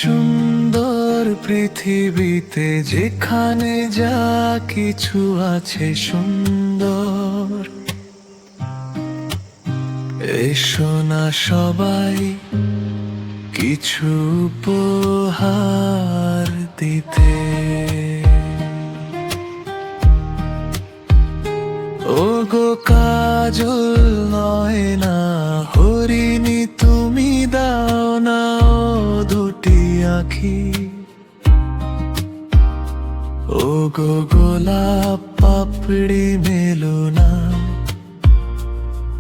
সুন্দর পৃথিবীতে, যেখানে যা কিছু আছে সুন্দর। এসো না সবাই কিছু উপহার দিতে। ওগো কাজল নয়না হরিণী, তুমি দাও না ও দুটি আঁখি। ওগো গোলাপ পাপড়ি মেলো না,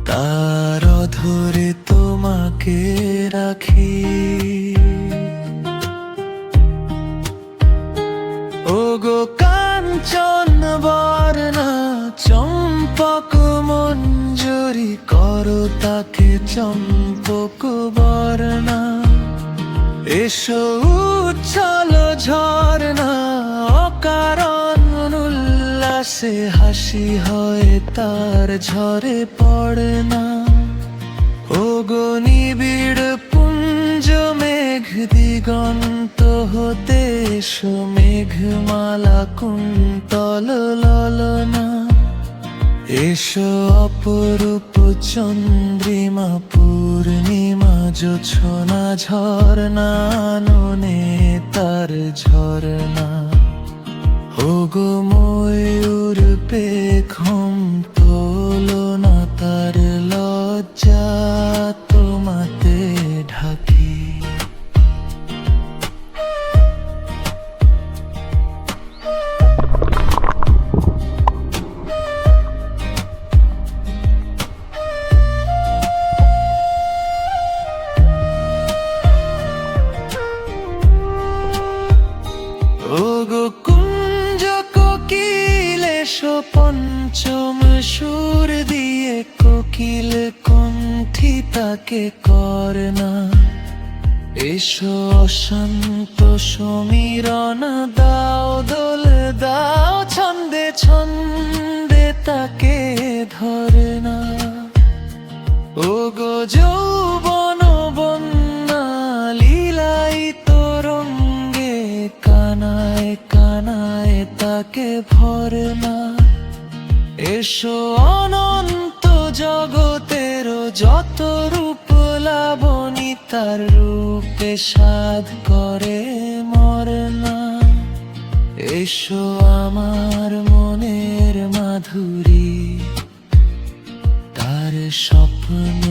তার ধরে তোমাকে রাখি। ওগো কাঞ্চন বর্ণা চম্পক মঞ্জুরি, করো তাকে চম্পক বর্ণা। এসো উচ্ছল ঝর্ণা অকারণ উল্লাসে, হাসি হয় তার ঝরে পড়ে না। ওগো নিবিড় পুঞ্জ মেঘ দিগন্ত হতে, এসো মেঘমালা কুন্তল ললনা। এসো অপরূপ চন্দ্রিমা পূর্ণিমা জোছনা, ঝর্ণা ননে তার ঝর্ণা। ওগো ময়ূর পেখম তোলো না, তার লজ্জা তোমাতে ঢাকি। ওগো কুঞ্জ কোকিল, এসো পঞ্চম সুর দিয়ে, কোকিল কণ্ঠী তাকে করনা। এসো অশান্ত সমীরণ দাও, দোল দাও ছন্দে ছন্দে তাকে ধরে না। ওগো যৌবন বন্যা লীলাই তরঙ্গে, কানায় কানায় তাকে ভরে না। এসো অনন্ত জগতের যত রূপ লাবণী, তার রূপে সাধ করে মরে না। এসো আমার মনের মাধুরী, তার স্বপ্ন